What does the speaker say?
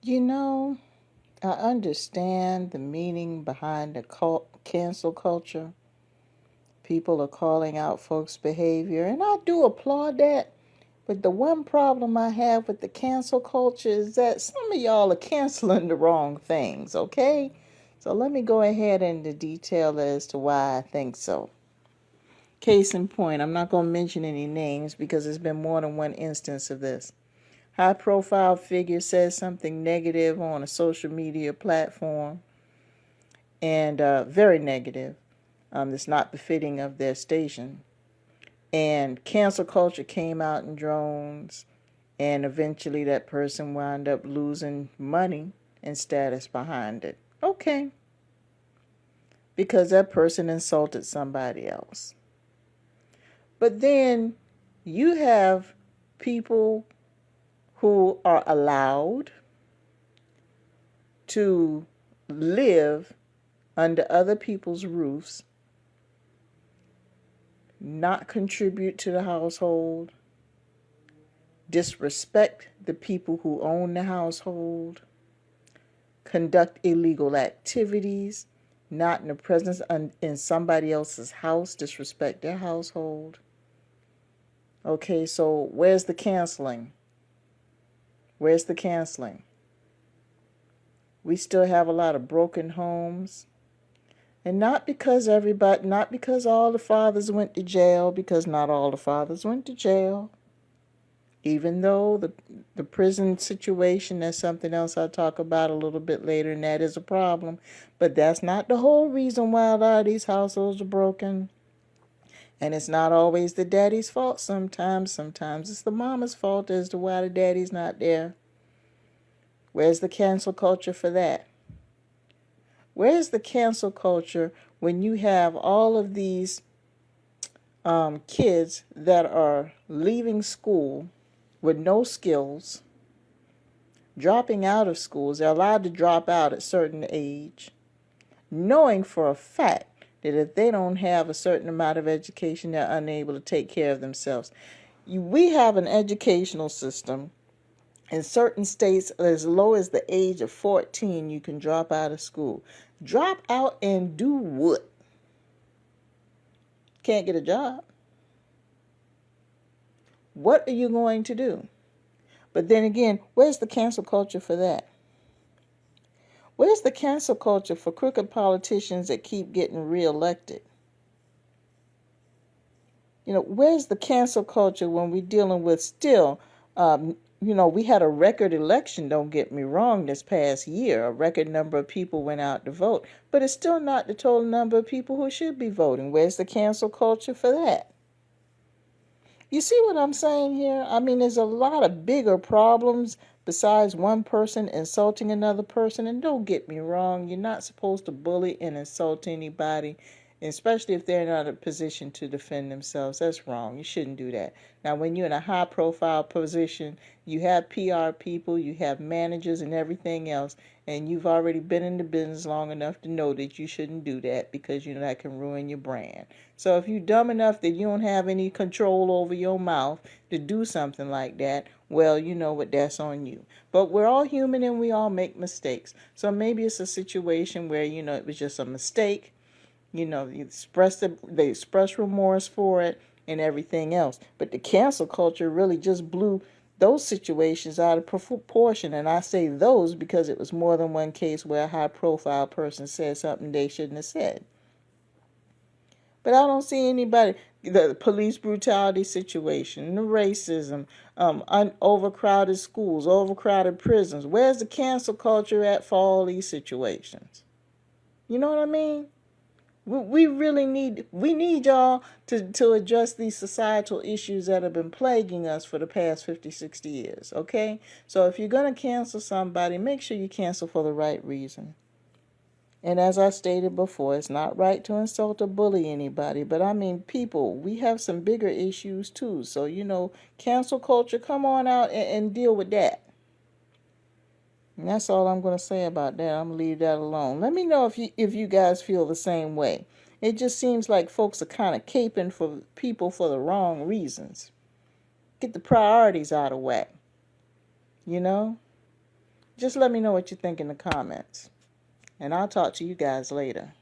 You know, I understand the meaning behind the cancel culture. People are calling out folks' behavior, and I do applaud that. But the one problem I have with the cancel culture is that some of y'all are canceling the wrong things, okay? So let me go ahead into detail as to why I think so. Case in point, I'm not going to mention any names because there's been more than one instance of this. High profile figure says something negative on a social media platform, and very negative. That's not befitting of their station. And cancel culture came out in drones, and eventually that person wound up losing money and status behind it. Okay, because that person insulted somebody else. But then you have people who are allowed to live under other people's roofs, not contribute to the household, disrespect the people who own the household, conduct illegal activities, not in the presence in somebody else's house, disrespect their household. Okay, so where's the canceling? Where's the canceling? We still have a lot of broken homes. And not because all the fathers went to jail, because not all the fathers went to jail. Even though the prison situation, that's something else I'll talk about a little bit later, and that is a problem. But that's not the whole reason why a lot of these households are broken. And it's not always the daddy's fault sometimes. Sometimes it's the mama's fault as to why the daddy's not there. Where's the cancel culture for that? Where's the cancel culture when you have all of these kids that are leaving school with no skills, dropping out of schools? They're allowed to drop out at a certain age, knowing for a fact that if they don't have a certain amount of education, they're unable to take care of themselves. We have an educational system in certain states as low as the age of 14 you can drop out of school. Drop out and do what? Can't get a job. What are you going to do? But then again, where's the cancel culture for that? Where's the cancel culture for crooked politicians that keep getting reelected? Where's the cancel culture when we're dealing with still, we had a record election, don't get me wrong, this past year. A record number of people went out to vote, but it's still not the total number of people who should be voting. Where's the cancel culture for that? You see what I'm saying here? I mean, there's a lot of bigger problems besides one person insulting another person. And don't get me wrong, you're not supposed to bully and insult anybody, especially if they're not in a position to defend themselves. That's wrong. You shouldn't do that. Now, when you're in a high profile position, you have PR people, you have managers and everything else, and you've already been in the business long enough to know that you shouldn't do that because that can ruin your brand. So if you're dumb enough that you don't have any control over your mouth to do something like that, well, you know what, that's on you. But we're all human and we all make mistakes. So maybe it's a situation where, it was just a mistake. They express remorse for it and everything else. But the cancel culture really just blew those situations out of proportion. And I say those because it was more than one case where a high profile person said something they shouldn't have said. But I don't see anybody, the police brutality situation, the racism, overcrowded schools, overcrowded prisons. Where's the cancel culture at for all these situations? You know what I mean? We really need y'all to address these societal issues that have been plaguing us for the past 50, 60 years, okay? So if you're going to cancel somebody, make sure you cancel for the right reason. And as I stated before, it's not right to insult or bully anybody. But I mean, people, we have some bigger issues too. So, cancel culture, come on out and deal with that. And that's all I'm going to say about that. I'm going to leave that alone. Let me know if you guys feel the same way. It just seems like folks are kind of caping for people for the wrong reasons. Get the priorities out of whack. You know? Just let me know what you think in the comments. And I'll talk to you guys later.